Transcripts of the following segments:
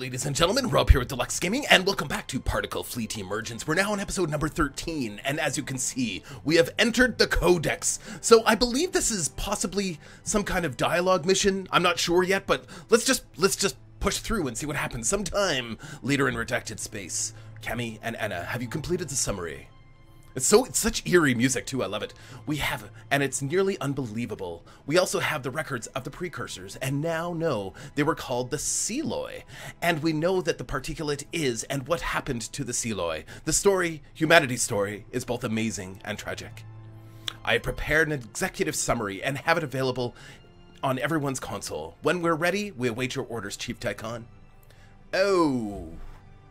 ladies and gentlemen, Rob here with Deluks Gaming, and welcome back to Particulate Emergence. We're now on episode number 13, and as you can see, we have entered the Codex. So I believe this is possibly some kind of dialogue mission. I'm not sure yet, but let's just push through and see what happens sometime later in Redacted Space. Cami and Anna, have you completed the summary? It's such eerie music too, I love it. We have, and it's nearly unbelievable. We also have the records of the precursors, and now know they were called the Seloi. And we know that the Particulate is, and what happened to the Seloi. The story, humanity's story, is both amazing and tragic. I have prepared an executive summary and have it available on everyone's console. When we're ready, we await your orders, Chief Tycon. Oh...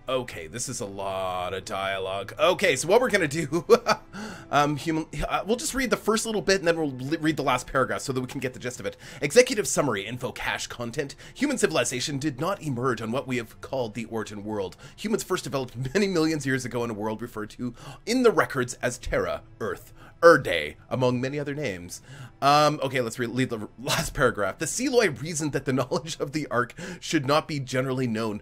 Okay, this is a lot of dialogue. Okay, so what we're gonna do, we'll just read the first little bit and then we'll read the last paragraph so that we can get the gist of it. Executive summary, info cache content. Human civilization did not emerge on what we have called the origin world. Humans first developed many millions years ago in a world referred to in the records as Terra, Earth, Erde, among many other names. Okay, let's read the last paragraph. The Seloi reasoned that the knowledge of the Ark should not be generally known,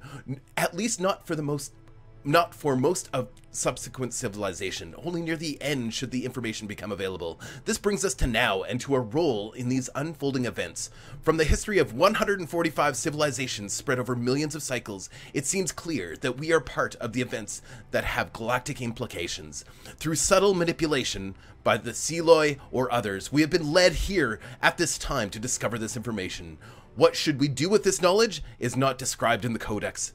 at least not for most of subsequent civilization. Only near the end should the information become available. This brings us to now and to a role in these unfolding events. From the history of 145 civilizations spread over millions of cycles, it seems clear that we are part of the events that have galactic implications. Through subtle manipulation by the Seloi or others, we have been led here at this time to discover this information. What should we do with this knowledge is not described in the Codex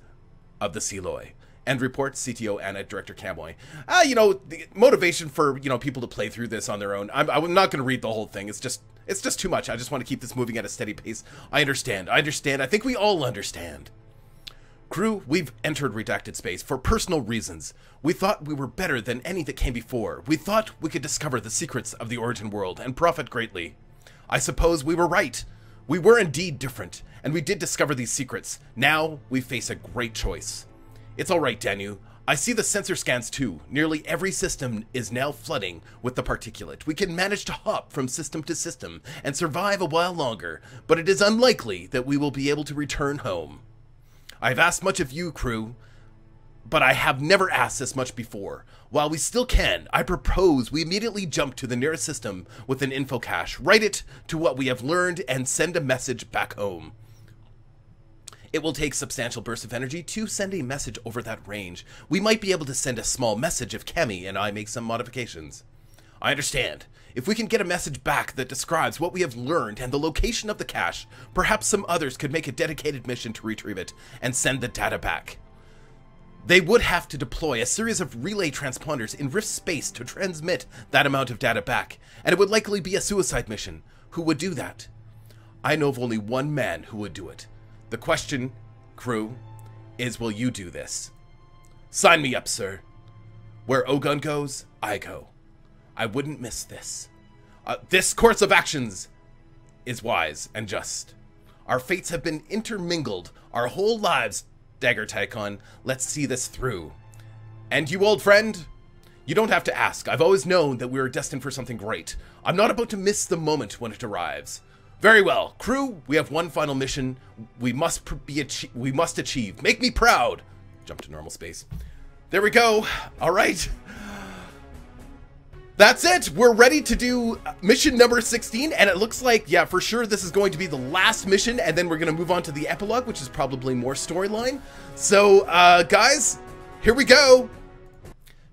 of the Seloi. End report, CTO Anna, Director Camoy. The motivation for, people to play through this on their own. I'm not going to read the whole thing. It's just too much. I just want to keep this moving at a steady pace. I understand. I think we all understand. Crew, we've entered Redacted Space for personal reasons. We thought we were better than any that came before. We thought we could discover the secrets of the origin world and profit greatly. I suppose we were right. We were indeed different, and we did discover these secrets. Now we face a great choice. It's alright, Danu. I see the sensor scans too. Nearly every system is now flooding with the particulate. We can manage to hop from system to system and survive a while longer, but it is unlikely that we will be able to return home. I've asked much of you, crew, but I have never asked this much before. While we still can, I propose we immediately jump to the nearest system with an info cache, write it to what we have learned, and send a message back home. It will take substantial bursts of energy to send a message over that range. We might be able to send a small message if Cami and I make some modifications. I understand. If we can get a message back that describes what we have learned and the location of the cache, perhaps some others could make a dedicated mission to retrieve it and send the data back. They would have to deploy a series of relay transponders in Rift space to transmit that amount of data back, and it would likely be a suicide mission. Who would do that? I know of only one man who would do it. The question, crew, is will you do this? Sign me up, sir. Where Ogun goes, I go. I wouldn't miss this. This course of actions is wise and just. Our fates have been intermingled our whole lives, Dagger Tycon. Let's see this through. And you, old friend? You don't have to ask. I've always known that we are destined for something great. I'm not about to miss the moment when it arrives. Very well, crew, we have one final mission we must achieve. Make me proud. Jump to normal space. There we go. All right. That's it. We're ready to do mission number 16, and it looks like, yeah, for sure this is going to be the last mission, and then we're going to move on to the epilogue, which is probably more storyline. So, guys, here we go.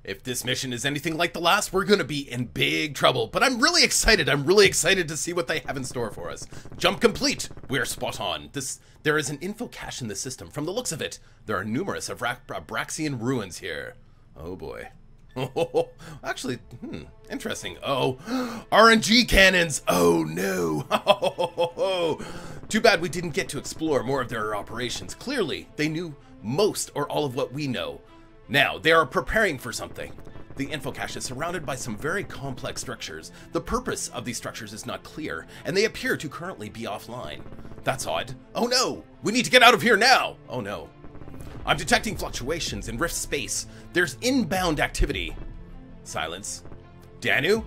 If this mission is anything like the last, we're going to be in big trouble. But I'm really excited. I'm really excited to see what they have in store for us. Jump complete. We're spot on. There is an info cache in the system. From the looks of it, there are numerous Abraxian ruins here. Oh, boy. Oh, actually, interesting. Oh, RNG cannons. Oh, no. Too bad we didn't get to explore more of their operations. Clearly, they knew most or all of what we know. Now, they are preparing for something. The info cache is surrounded by some very complex structures. The purpose of these structures is not clear, and they appear to currently be offline. That's odd. Oh no! We need to get out of here now! Oh no. I'm detecting fluctuations in Rift space. There's inbound activity. Silence. Danu?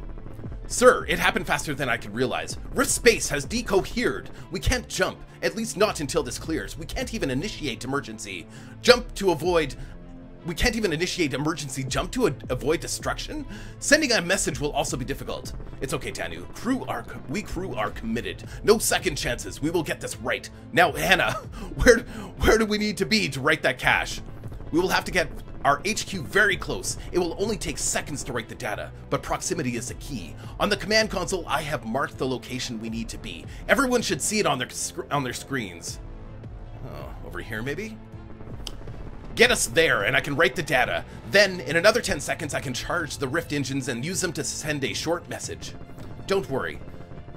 Sir, it happened faster than I could realize. Rift space has decohered. We can't jump, at least not until this clears. We can't even initiate emergency jump to avoid... We can't even initiate emergency jump to avoid destruction? Sending a message will also be difficult. It's okay, Tanu. We crew are committed. No second chances. We will get this right. Now, Hannah, where do we need to be to write that cache? We will have to get our HQ very close. It will only take seconds to write the data, but proximity is the key. On the command console, I have marked the location we need to be. Everyone should see it on their screens. Oh, over here maybe? Get us there and I can write the data. Then, in another 10 seconds, I can charge the Rift engines and use them to send a short message. Don't worry.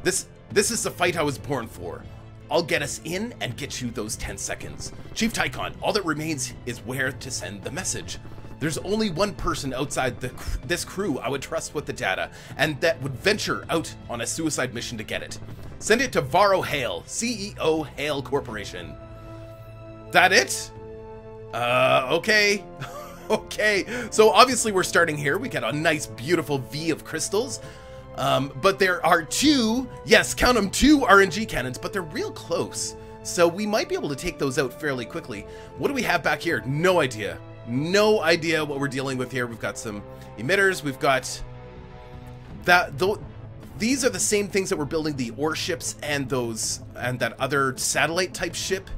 This is the fight I was born for. I'll get us in and get you those 10 seconds. Chief Tychon, all that remains is where to send the message. There's only one person outside this crew I would trust with the data, and that would venture out on a suicide mission to get it. Send it to Varro Hale, CEO Hale Corporation. That it? Okay. Okay. So obviously we're starting here. We got a nice, beautiful V of crystals. But there are two, yes, count them, two RNG cannons, but they're real close. So we might be able to take those out fairly quickly. What do we have back here? No idea. No idea what we're dealing with here. We've got some emitters. We've got that. These are the same things that we're building the ore ships and that other satellite type ship.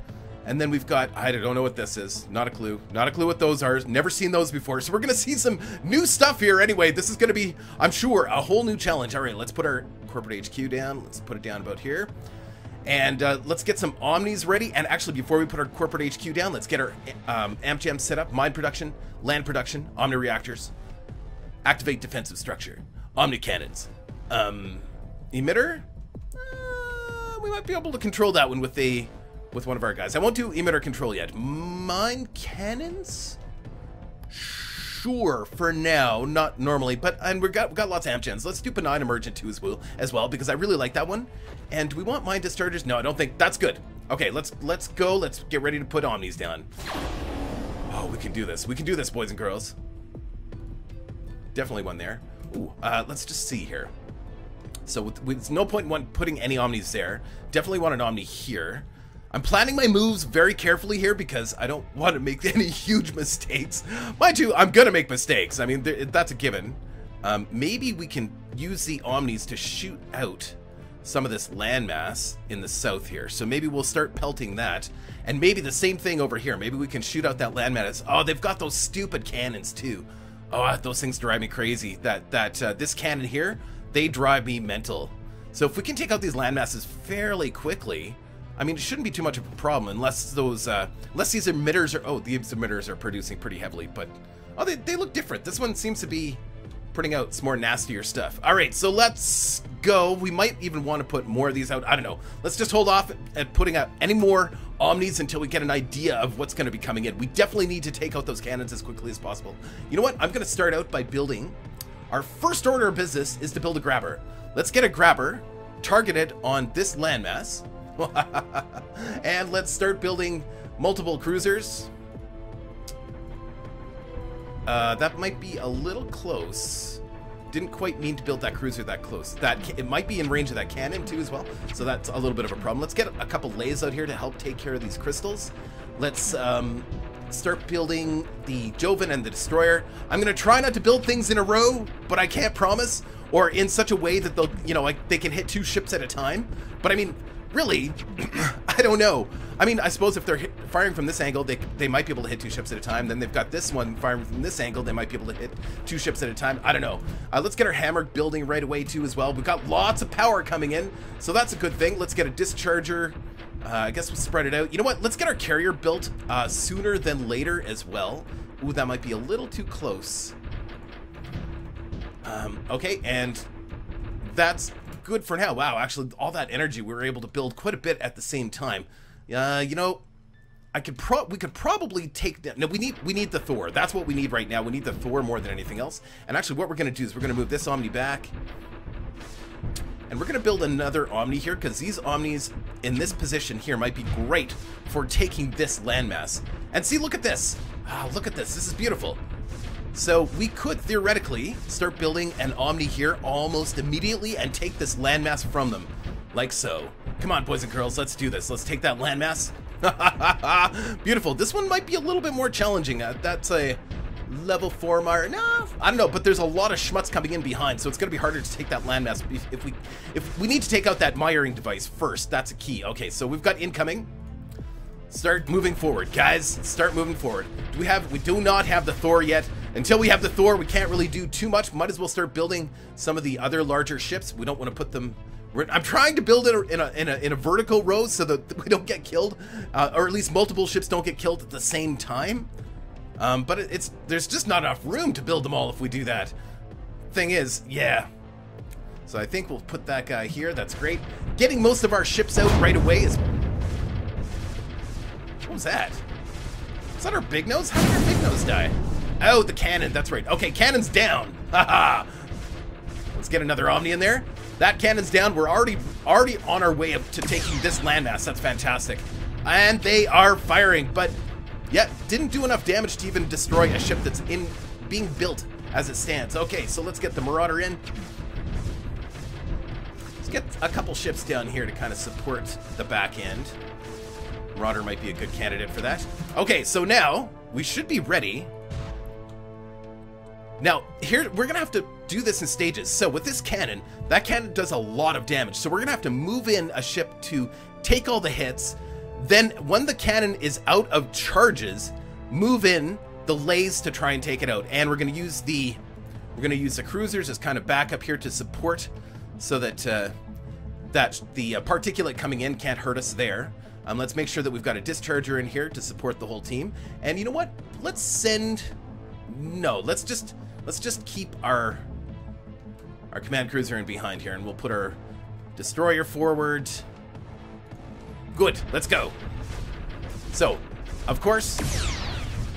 And then we've got, I don't know what this is. Not a clue. Not a clue what those are. Never seen those before. So we're going to see some new stuff here anyway. This is going to be, I'm sure, a whole new challenge. All right, let's put our corporate HQ down. Let's put it down about here. And let's get some Omnis ready. And actually, before we put our corporate HQ down, let's get our amp gem set up. Mine production, land production, Omni reactors. Activate defensive structure. Omni cannons. Emitter? We might be able to control that one with one of our guys. I won't do emitter control yet. Mine cannons? Sure, for now, not normally, and we've got lots of amp gens. Let's do benign emergent too as well, because I really like that one. And do we want mine dischargers? No, I don't think that's good. Okay, let's go. Let's get ready to put Omnis down. Oh, we can do this. We can do this, boys and girls. Definitely one there. Ooh, let's just see here. So with no point in putting any Omnis there. Definitely want an Omni here. I'm planning my moves very carefully here because I don't want to make any huge mistakes. Mind you, I'm gonna make mistakes. I mean, that's a given. Maybe we can use the Omnis to shoot out some of this landmass in the south here. So maybe we'll start pelting that. And maybe the same thing over here. Maybe we can shoot out that landmass. Oh, they've got those stupid cannons too. Oh, those things drive me crazy. This cannon here, they drive me mental. So if we can take out these landmasses fairly quickly, I mean, it shouldn't be too much of a problem unless unless these emitters are, oh, these emitters are producing pretty heavily, but, oh, they look different. This one seems to be putting out some more nastier stuff. All right, so let's go. We might even want to put more of these out. I don't know. Let's just hold off at putting out any more Omnis until we get an idea of what's going to be coming in. We definitely need to take out those cannons as quickly as possible. You know what? I'm going to start out by building. Our first order of business is to build a grabber. Let's get a grabber targeted on this landmass. And let's start building multiple cruisers. That might be a little close. Didn't quite mean to build that cruiser that close. It might be in range of that cannon too as well. So that's a little bit of a problem. Let's get a couple lays out here to help take care of these crystals. Let's start building the Joven and the Destroyer. I'm gonna try not to build things in a row, but I can't promise, or in such a way that they'll, you know, like they can hit 2 ships at a time. But I mean, really, I don't know. I mean, I suppose if they're firing from this angle, they might be able to hit 2 ships at a time. Then they've got this one firing from this angle. They might be able to hit 2 ships at a time. I don't know. Let's get our hammer building right away, too, as well. We've got lots of power coming in, so that's a good thing. Let's get a discharger. I guess we'll spread it out. You know what? Let's get our carrier built sooner than later as well. Ooh, that might be a little too close. Okay, and that's good for now. Wow, actually, all that energy, we were able to build quite a bit at the same time. You know, we could probably take. No, we need the Thor. That's what we need right now. We need the Thor more than anything else. And actually, what we're going to do is we're going to move this Omni back, and we're going to build another Omni here because these Omnis in this position here might be great for taking this landmass. And see, look at this. Look at this. This is beautiful. So we could theoretically start building an Omni here almost immediately and take this landmass from them. Like so. Come on, boys and girls, let's do this. Let's take that landmass. Beautiful. This one might be a little bit more challenging. That's a level 4 mire. No, I don't know, but there's a lot of schmutz coming in behind, so it's going to be harder to take that landmass. If we need to take out that miring device first, that's a key. Okay, so we've got incoming. Start moving forward, guys. Start moving forward. We do not have the Thor yet. Until we have the Thor, we can't really do too much. Might as well start building some of the other larger ships. We don't want to put them. I'm trying to build it in a vertical row so that we don't get killed, or at least multiple ships don't get killed at the same time. But there's just not enough room to build them all if we do that. Thing is, yeah. So I think we'll put that guy here. That's great. Getting most of our ships out right away is. What was that? Is that our big nose? How did our big nose die? Oh, the cannon. That's right. Okay, cannon's down. Haha. Let's get another Omni in there. That cannon's down. We're already on our way up to taking this landmass. That's fantastic. And they are firing, but yeah, didn't do enough damage to even destroy a ship that's being built as it stands. Okay, so let's get the Marauder in. Let's get a couple ships down here to kind of support the back end. Marauder might be a good candidate for that. Okay, so now we should be ready. Now, here, we're gonna have to do this in stages. So with this cannon, that cannon does a lot of damage. So we're gonna have to move in a ship to take all the hits. Then when the cannon is out of charges, move in the lays to try and take it out. And we're gonna use the cruisers as kind of backup here to support, so that the particulate coming in can't hurt us there. Let's make sure that we've got a discharger in here to support the whole team. And you know what? Let's just keep our command cruiser in behind here, and we'll put our destroyer forward. Good, let's go. So, of course.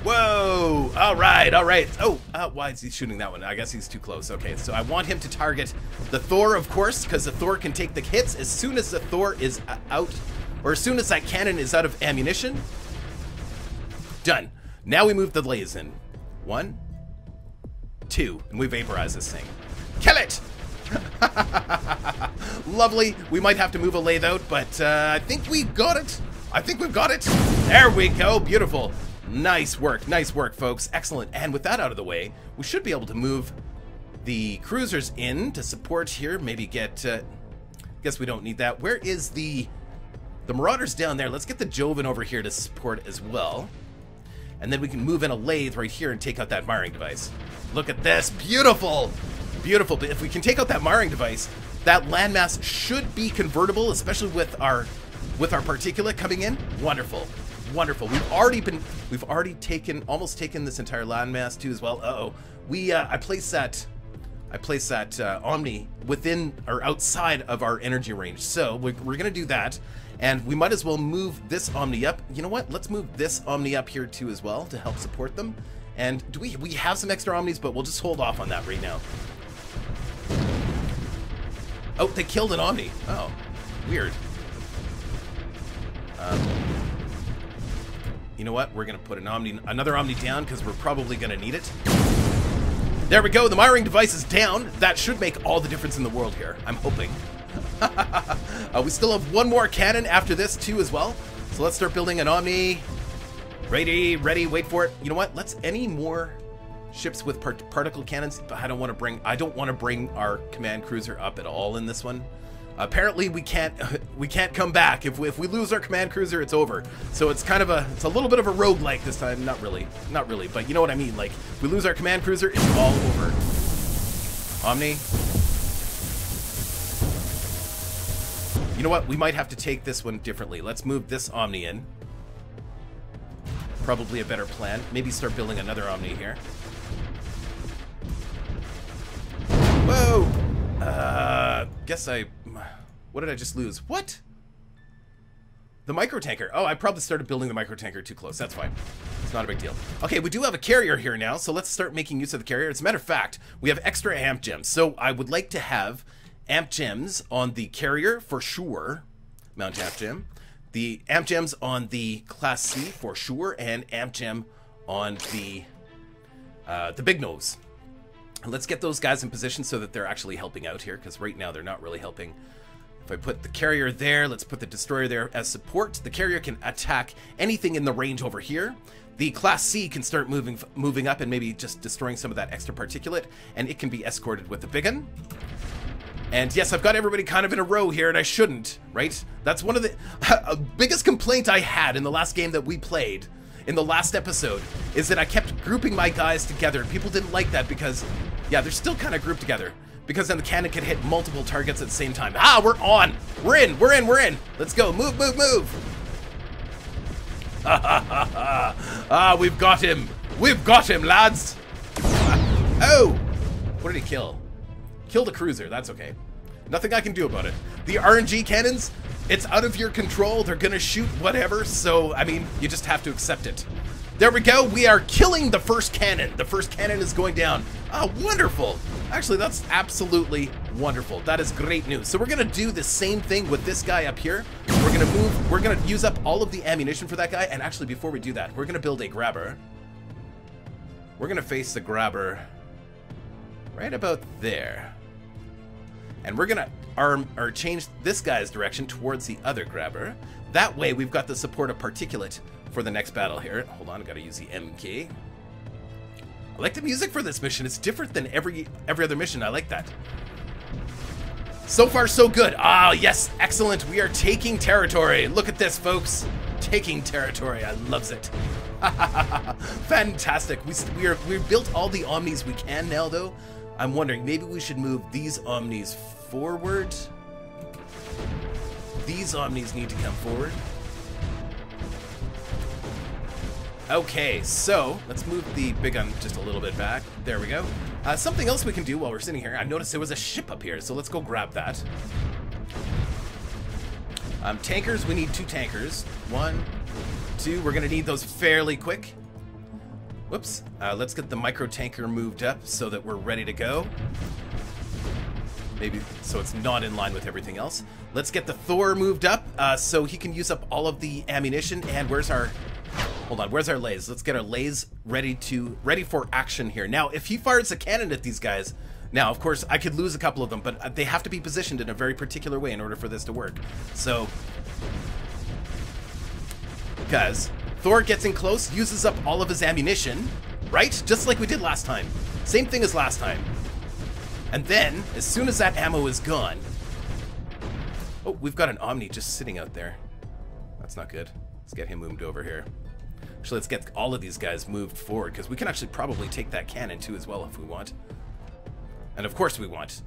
Whoa! All right. Oh, why is he shooting that one? I guess he's too close. Okay, so I want him to target the Thor, of course, because the Thor can take the hits as soon as the Thor is out, or as soon as that cannon is out of ammunition. Done. Now we move the lays in. 1, 2, and we vaporize this thing. Kill it! Lovely. We might have to move a lathe out, but I think we got it. I think we've got it. There we go. Beautiful. Nice work, folks. Excellent. And with that out of the way, we should be able to move the cruisers in to support here. Maybe get. Guess we don't need that. Where is the Marauders down there? Let's get the Joven over here to support as well. And then we can move in a lathe right here and take out that miring device. Look at this. Beautiful. Beautiful. But if we can take out that miring device, that landmass should be convertible, especially with our particulate coming in. Wonderful. Wonderful. We've already almost taken this entire landmass too as well. Uh-oh. I placed that Omni within or outside of our energy range. So we're going to do that. And we might as well move this Omni up. You know what? Let's move this Omni up here too as well to help support them. And we have some extra Omnis, but we'll just hold off on that right now. Oh, they killed an Omni. Oh, weird. You know what? We're going to put another Omni down because we're probably going to need it. There we go. The miring device is down. That should make all the difference in the world here. I'm hoping. We still have one more cannon after this too as well. So let's start building an Omni. Ready, wait for it. You know what? Any more ships with particle cannons. But I don't want to bring our command cruiser up at all in this one. Apparently we can't come back. If we lose our command cruiser, it's over. So it's kind of it's a little bit of a roguelike this time. Not really, but you know what I mean. Like, if we lose our command cruiser, it's all over. Omni. You know what? We might have to take this one differently. Let's move this Omni in. Probably a better plan. Maybe start building another Omni here. Whoa! What did I just lose? What? The micro tanker. Oh, I probably started building the micro tanker too close. That's fine. It's not a big deal. Okay, we do have a carrier here now, so let's start making use of the carrier. As a matter of fact, we have extra amp gems. So I would like to have amp gems on the carrier for sure. Mount amp gem. The amp gems on the Class C for sure, and amp gem on the the big nose. Let's get those guys in position so that they're actually helping out here, because right now they're not really helping. If I put the carrier there, let's put the destroyer there as support. The carrier can attack anything in the range over here. The Class C can start moving up and maybe just destroying some of that extra particulate, and it can be escorted with the big gun. And yes, I've got everybody kind of in a row here, and I shouldn't, right? That's one of the biggest complaint I had in the last game that we played, in the last episode, is that I kept grouping my guys together. People didn't like that because, yeah, they're still kind of grouped together. Because then the cannon can hit multiple targets at the same time. Ah, we're on! We're in! Let's go, move! Ah, we've got him! We've got him, lads! Oh! What did he kill? Killed a cruiser, that's okay. Nothing I can do about it. The RNG cannons, it's out of your control. They're gonna shoot whatever, so, I mean, you just have to accept it. There we go, we are killing the first cannon. The first cannon is going down. Oh, wonderful. Actually, that's absolutely wonderful. That is great news. So we're gonna do the same thing with this guy up here. We're gonna use up all of the ammunition for that guy, and actually before we do that, we're gonna build a grabber. We're gonna face the grabber right about there. And we're gonna arm or change this guy's direction towards the other grabber. That way we've got the support of Particulate for the next battle here. Hold on, I gotta use the M key. I like the music for this mission. It's different than every other mission. I like that. So far, so good. Ah, yes, excellent. We are taking territory. Look at this, folks. Taking territory. I loves it. Fantastic. We've built all the Omnis we can now, though. I'm wondering, maybe we should move these Omnis forward. These Omnis need to come forward. Okay, so let's move the big gun just a little bit back. There we go. Something else we can do while we're sitting here. I noticed there was a ship up here, so let's go grab that. Tankers, we need 2 tankers. 1, 2, we're gonna need those fairly quick. Whoops. Let's get the micro tanker moved up so that we're ready to go. Maybe so it's not in line with everything else. Let's get the Thor moved up so he can use up all of the ammunition. And where's our... Hold on, where's our lays? Let's get our lays ready for action here. Now, if he fires a cannon at these guys, now, of course, I could lose a couple of them, but they have to be positioned in a very particular way in order for this to work. So, because Thor gets in close, uses up all of his ammunition, right? Just like we did last time. Same thing as last time. And then, as soon as that ammo is gone... Oh, we've got an Omni just sitting out there. That's not good. Let's get him moved over here. Actually, let's get all of these guys moved forward, because we can actually probably take that cannon too as well if we want. And of course we want.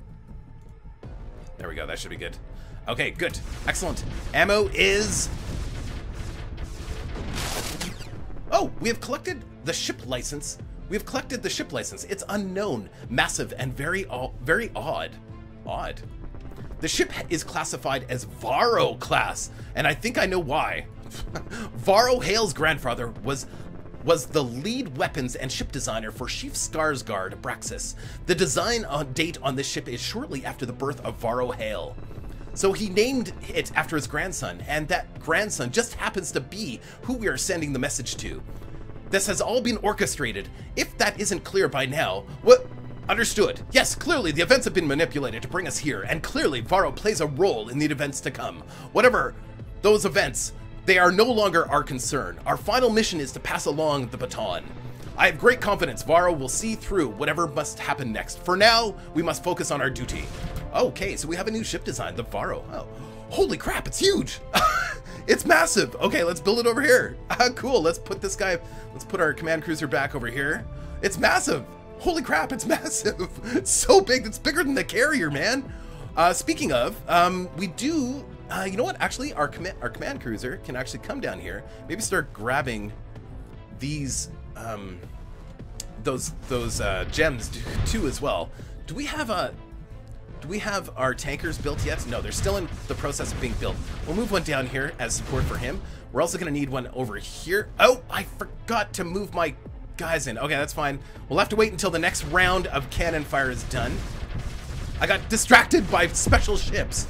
There we go, that should be good. Okay, good. Excellent. Ammo is... Oh, we have collected the ship license. We have collected the ship license. It's unknown, massive, and very odd. Odd. The ship is classified as Varro class, and I think I know why. Varro Hale's grandfather was the lead weapons and ship designer for Chief Skarsgård Braxis. The design date on this ship is shortly after the birth of Varro Hale. So he named it after his grandson, and that grandson just happens to be who we are sending the message to. This has all been orchestrated. If that isn't clear by now, what? Understood. Yes, clearly the events have been manipulated to bring us here, and clearly Varro plays a role in the events to come. Whatever those events, they are no longer our concern. Our final mission is to pass along the baton. I have great confidence Varro will see through whatever must happen next. For now, we must focus on our duty. Okay, so we have a new ship design, the Varro. Oh, holy crap, it's huge. It's massive. Okay, let's build it over here. Cool, let's put our command cruiser back over here. It's massive. Holy crap, it's massive. It's so big, it's bigger than the carrier, man. Speaking of, we do... you know what? Actually, our command cruiser can actually come down here. Maybe start grabbing these those gems too as well. Do we have our tankers built yet? No, they're still in the process of being built. We'll move one down here as support for him. We're also going to need one over here. Oh, I forgot to move my guys in. Okay, that's fine. We'll have to wait until the next round of cannon fire is done. I got distracted by special ships.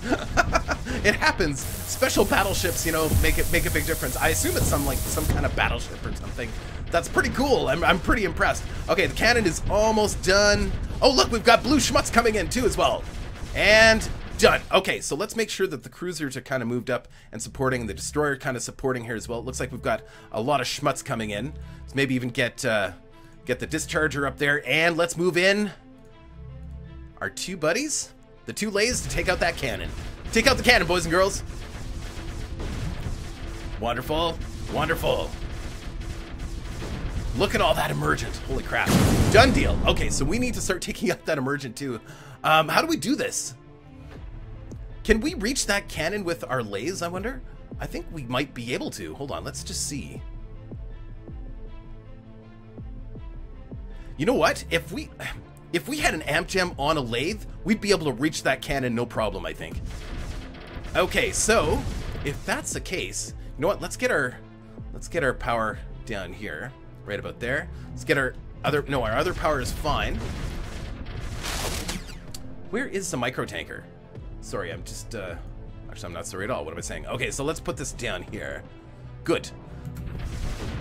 It happens. Special battleships, you know, make a big difference. I assume it's some kind of battleship or something. That's pretty cool. I'm pretty impressed. Okay, the cannon is almost done. Oh, look, we've got blue schmutz coming in too as well. And done. Okay, so let's make sure that the cruisers are kind of moved up and supporting, the destroyer kind of supporting here as well. It looks like we've got a lot of schmutz coming in. Let's maybe even get the discharger up there, and let's move in our two buddies, the two lays, to take out that cannon. Take out the cannon, boys and girls. Wonderful, wonderful. Look at all that emergent. Holy crap. Done deal. Okay, so we need to start taking out that emergent too. How do we do this? Can we reach that cannon with our lays, I wonder? I think we might be able to. Hold on, let's just see. You know what? If we had an amp gem on a lathe, we'd be able to reach that cannon no problem, I think. Okay, so if that's the case, you know what? Let's get our power down here, right about there. Let's get our other power is fine. Where is the micro tanker? Sorry, I'm just actually I'm not sorry at all. What am I saying? Okay, so let's put this down here. Good.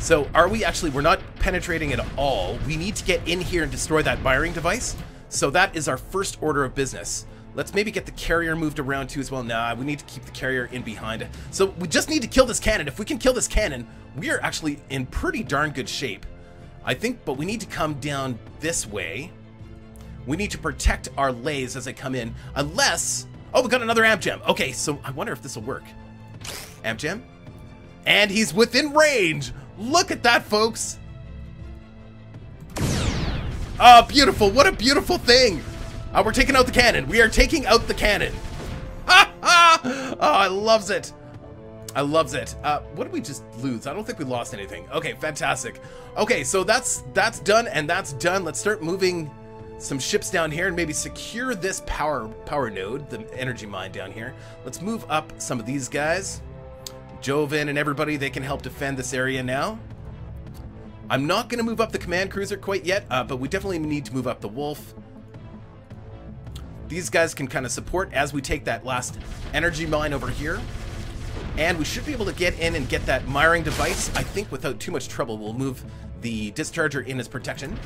So are we actually, we're not penetrating at all. We need to get in here and destroy that wiring device. So that is our first order of business. Let's maybe get the carrier moved around too as well. Nah, we need to keep the carrier in behind. So we just need to kill this cannon. If we can kill this cannon, we are actually in pretty darn good shape, I think, but we need to come down this way. We need to protect our lays as they come in, unless, oh, we got another amp gem. Okay, so I wonder if this will work. Amp gem. And he's within range. Look at that, folks. Oh, beautiful. What a beautiful thing. We're taking out the cannon. We are taking out the cannon. Ha ha! Oh, I loves it. I loves it. What did we just lose? I don't think we lost anything. Okay, fantastic. Okay, so that's done and that's done. Let's start moving some ships down here and maybe secure this power node, the energy mine down here. Let's move up some of these guys. Joven and everybody, they can help defend this area now. I'm not going to move up the command cruiser quite yet, but we definitely need to move up the wolf. These guys can kind of support as we take that last energy mine over here. And we should be able to get in and get that miring device. I think without too much trouble, we'll move the discharger in as protection.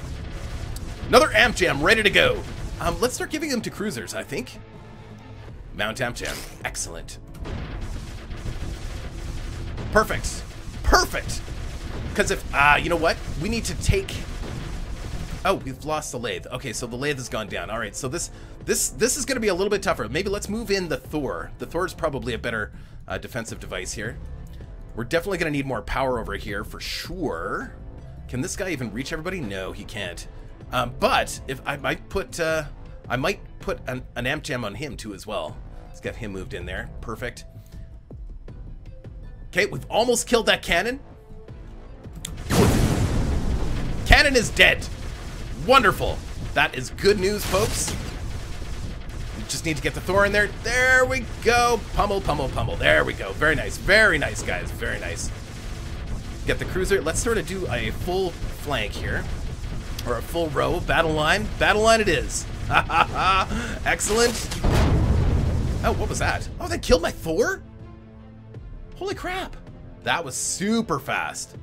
Another amp gem ready to go. Let's start giving them to cruisers, I think. Mount amp gem. Excellent. Perfect. Perfect. Because if, you know what? We need to take... Oh, we've lost the lathe. Okay, so the lathe has gone down. All right, so this is going to be a little bit tougher. Maybe let's move in the Thor. The Thor is probably a better defensive device here. We're definitely going to need more power over here for sure. Can this guy even reach everybody? No, he can't. But if I might put an amp gem on him too as well. Let's get him moved in there. Perfect. Okay, we've almost killed that cannon. Cannon is dead. Wonderful. That is good news, folks. We just need to get the Thor in there. There we go. Pummel, pummel, pummel. There we go. Very nice, guys. Very nice. Get the cruiser. Let's sort of do a full flank here. Or a full row. Battle line. Battle line it is. Ha ha ha. Excellent. Oh, what was that? Oh, they killed my Thor? Holy crap. That was super fast.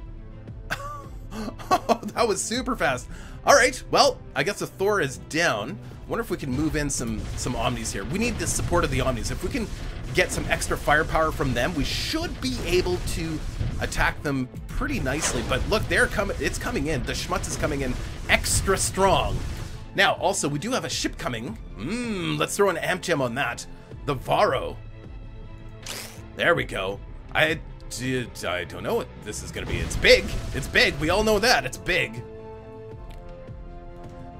Oh, that was super fast. All right, well, I guess the Thor is down. Wonder if we can move in some Omnis here. We need the support of the Omnis. If we can get some extra firepower from them, we should be able to attack them pretty nicely. But look, they're coming. It's coming in. The Schmutz is coming in extra strong. Now, also, we do have a ship coming. Let's throw an amp gem on that. The Varro. There we go. I don't know what this is going to be. It's big. It's big. We all know that. It's big.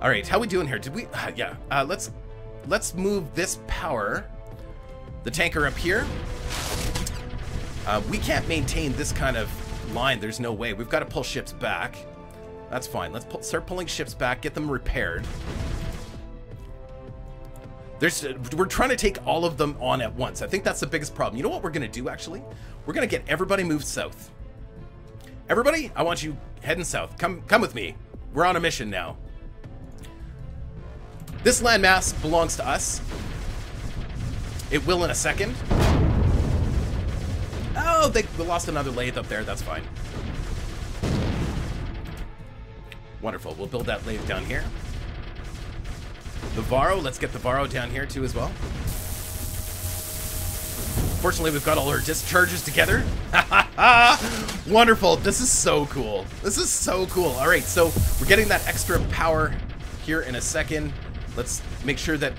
All right, how we doing here? Did we? Yeah. Let's move this power, the tanker up here. We can't maintain this kind of line. There's no way. We've got to pull ships back. That's fine. Let's start pulling ships back. Get them repaired. We're trying to take all of them on at once. I think that's the biggest problem. You know what we're going to do, actually? We're going to get everybody moved south. Everybody, I want you heading south. Come with me. We're on a mission now. This landmass belongs to us. It will in a second. Oh, they lost another lathe up there. That's fine. Wonderful. We'll build that lathe down here. The Varro. Let's get the Varro down here too as well. Fortunately, we've got all our discharges together. Wonderful. This is so cool. This is so cool. All right, so we're getting that extra power here in a second. Let's make sure that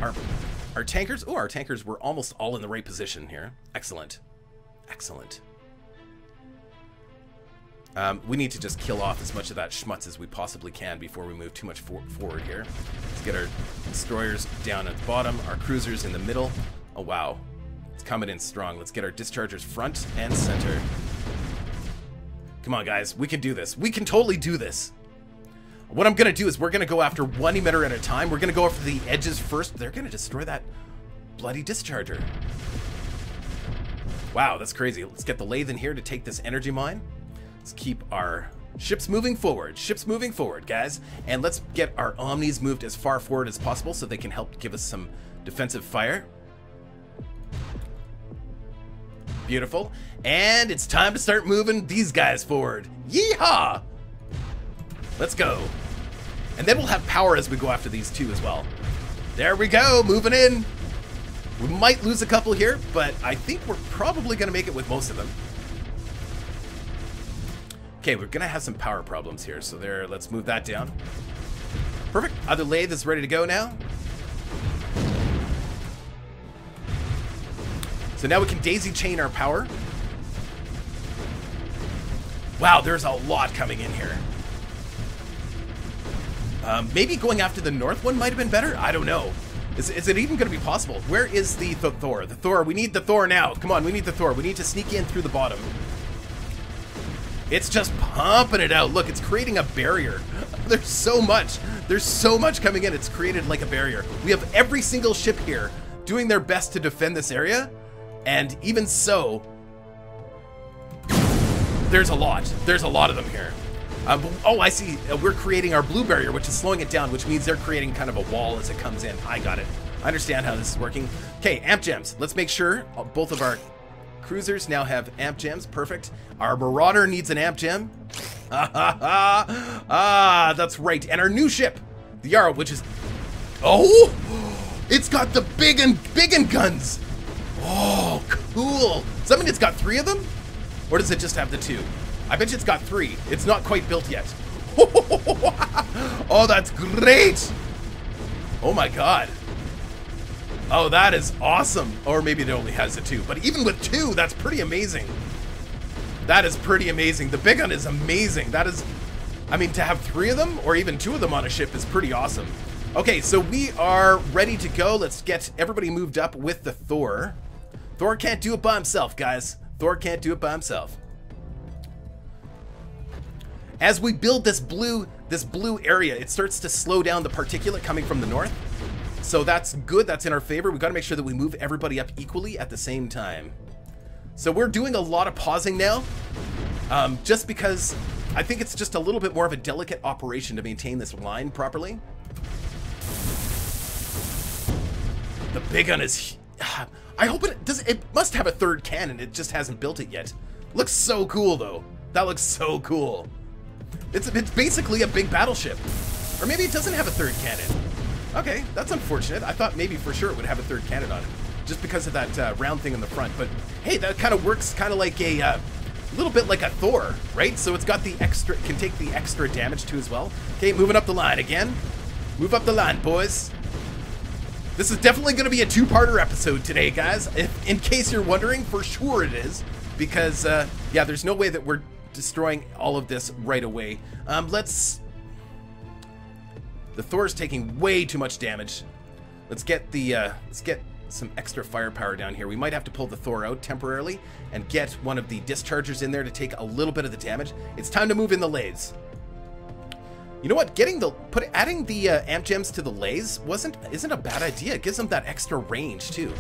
our tankers... Oh, our tankers were almost all in the right position here. Excellent. Excellent. We need to just kill off as much of that schmutz as we possibly can before we move too much forward here. Let's get our destroyers down at the bottom, our cruisers in the middle. Oh, wow. It's coming in strong. Let's get our dischargers front and center. Come on, guys. We can do this. We can totally do this. What I'm going to do is we're going to go after one emitter at a time. We're going to go after the edges first. They're going to destroy that bloody discharger. Wow, that's crazy. Let's get the lathe in here to take this energy mine. Let's keep our ships moving forward. Ships moving forward, guys. And let's get our Omnis moved as far forward as possible so they can help give us some defensive fire. Beautiful. And it's time to start moving these guys forward. Yeehaw! Let's go. And then we'll have power as we go after these two as well. There we go, moving in. We might lose a couple here, but I think we're probably going to make it with most of them. Okay, we're going to have some power problems here. So there, let's move that down. Perfect. Other lathe is ready to go now. So now we can daisy chain our power. Wow, there's a lot coming in here. Maybe going after the north one might have been better? I don't know. Is it even going to be possible? Where is the Thor? The Thor, we need the Thor now. Come on, we need the Thor. We need to sneak in through the bottom. It's just pumping it out. Look, it's creating a barrier. There's so much. There's so much coming in. It's created like a barrier. We have every single ship here doing their best to defend this area. And even so, there's a lot. There's a lot of them here. Oh, I see. We're creating our blue barrier, which is slowing it down, which means they're creating kind of a wall as it comes in. I got it. I understand how this is working. Okay, amp gems. Let's make sure both of our cruisers now have amp gems. Perfect. Our Marauder needs an amp gem. That's right. And our new ship, the Varro, which is... Oh! It's got the big and guns. Oh, cool. Does that mean it's got 3 of them? Or does it just have the 2? I bet you it's got 3. It's not quite built yet. Oh, that's great. Oh my god. Oh, that is awesome. Or maybe it only has the 2. But even with 2, that's pretty amazing. That is pretty amazing. The big one is amazing. That is... I mean, to have 3 of them, or even 2 of them on a ship is pretty awesome. Okay, so we are ready to go. Let's get everybody moved up with the Thor. Thor can't do it by himself, guys. Thor can't do it by himself. As we build this blue area, it starts to slow down the particulate coming from the north. So that's good. That's in our favor. We've got to make sure that we move everybody up equally at the same time. So we're doing a lot of pausing now, just because I think it's just a little bit more of a delicate operation to maintain this line properly. The big one is... I hope it does. It must have a 3rd cannon. It just hasn't built it yet. Looks so cool, though. That looks so cool. It's basically a big battleship. Or maybe it doesn't have a 3rd cannon. Okay, that's unfortunate. I thought maybe for sure it would have a 3rd cannon on it, just because of that round thing in the front. But hey, that kind of works kind of like a little bit like a Thor, right? So it's got the extra, can take the extra damage too as well. Okay, moving up the line again. Move up the line, boys. This is definitely going to be a 2-parter episode today, guys. In case you're wondering, for sure it is. Because, yeah, there's no way that we're destroying all of this right away. The Thor's taking way too much damage. Let's get some extra firepower down here. We might have to pull the Thor out temporarily and get one of the dischargers in there to take a little bit of the damage. It's time to move in the lathes. You know what? Adding the amp gems to the lathes isn't a bad idea. It gives them that extra range too.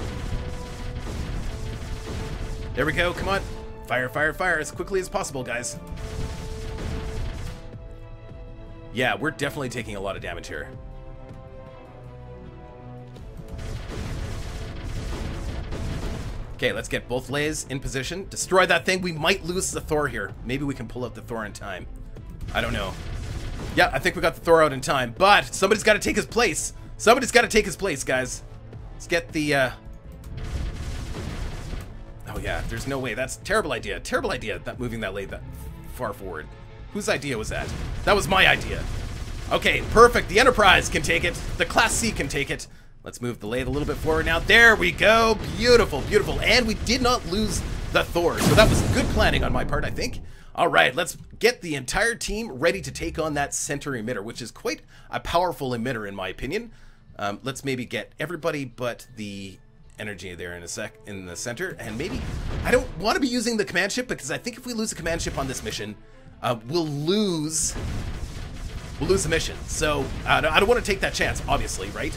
There we go. Come on, fire, fire, fire as quickly as possible, guys. Yeah, we're definitely taking a lot of damage here. Okay, let's get both lays in position. Destroy that thing. We might lose the Thor here. Maybe we can pull out the Thor in time. I don't know. Yeah, I think we got the Thor out in time, but somebody's got to take his place. Somebody's got to take his place, guys. Let's get the, Oh yeah, there's no way. That's a terrible idea. Terrible idea, that moving that lay that far forward. Whose idea was that? That was my idea. Okay, perfect. The Enterprise can take it. The Class C can take it. Let's move the lathe a little bit forward now. There we go. Beautiful, beautiful. And we did not lose the Thor, so that was good planning on my part, I think. All right, let's get the entire team ready to take on that center emitter, which is quite a powerful emitter in my opinion. Let's maybe get everybody but the energy there in the center, and maybe I don't want to be using the command ship because I think if we lose the command ship on this mission, we'll lose the mission. So I don't want to take that chance, obviously, right?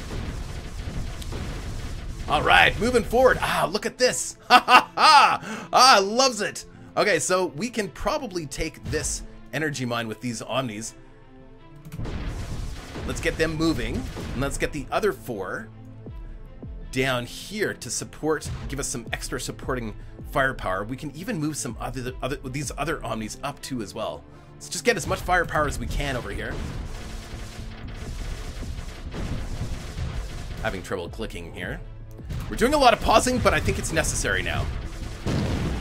All right, moving forward. Ah, look at this. Ha ha ha! Ah, loves it. Okay, so we can probably take this energy mine with these Omnis. Let's get them moving, and let's get the other 4 down here to support, give us some extra supporting firepower. We can even move some these other Omnis up too as well. Let's just get as much firepower as we can over here. Having trouble clicking here. We're doing a lot of pausing, but I think it's necessary now.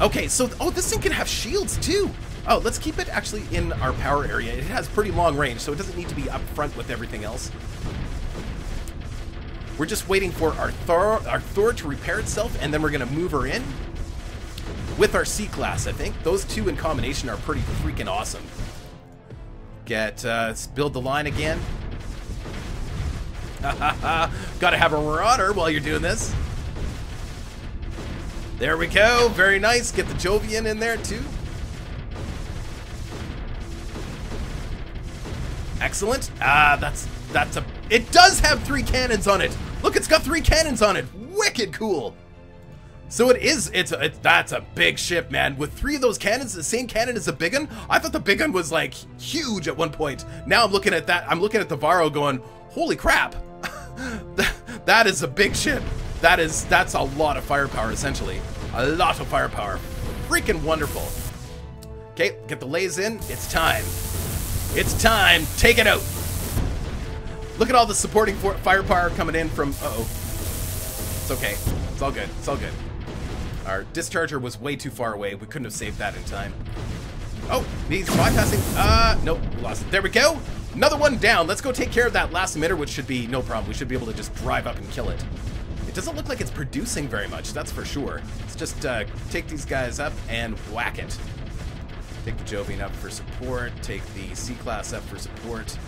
Okay, so, oh, this thing can have shields too. Oh, let's keep it actually in our power area. It has pretty long range, so it doesn't need to be up front with everything else. We're just waiting for our Thor to repair itself, and then we're gonna move her in with our C-Class, I think. Those two in combination are pretty freaking awesome. Let's build the line again. Gotta have a marauder while you're doing this. There we go, very nice. Get the Jovian in there too. Excellent. It does have 3 cannons on it. Look, it's got 3 cannons on it. Wicked cool. So that's a big ship, man. With 3 of those cannons, the same cannon as the big one. I thought the big one was like huge at one point. Now I'm looking at that. I'm looking at the Varro going, holy crap. That is a big ship. That's a lot of firepower, essentially. A lot of firepower. Freaking wonderful. Okay, get the lays in. It's time. It's time. Take it out. Look at all the supporting firepower coming in from... Uh-oh. It's okay. It's all good. It's all good. Our discharger was way too far away. We couldn't have saved that in time. Oh, he's bypassing. Nope, we lost it. There we go. Another one down. Let's go take care of that last emitter, which should be no problem. We should be able to just drive up and kill it. It doesn't look like it's producing very much, that's for sure. Let's just take these guys up and whack it. Take the Jovian up for support. Take the C-Class up for support.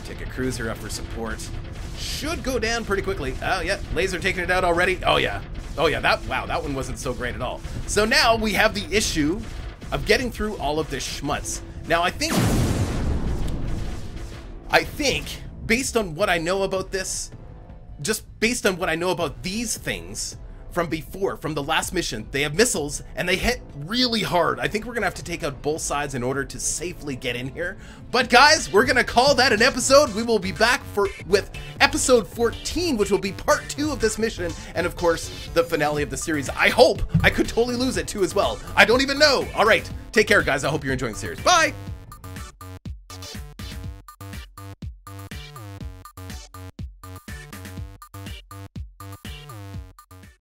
Take a cruiser up for support. Should go down pretty quickly. Oh, yeah. Laser taking it out already. Oh, yeah. Oh, yeah. Wow, that one wasn't so great at all. So now we have the issue of getting through all of this schmutz. Now, I think, based on what I know about this, just based on what I know about these things from before, from the last mission, they have missiles and they hit really hard. I think we're gonna have to take out both sides in order to safely get in here. But guys, we're gonna call that an episode. We will be back with episode 14, which will be part 2 of this mission, and of course, the finale of the series. I hope. I could totally lose it too as well. I don't even know. All right, take care, guys. I hope you're enjoying the series. Bye.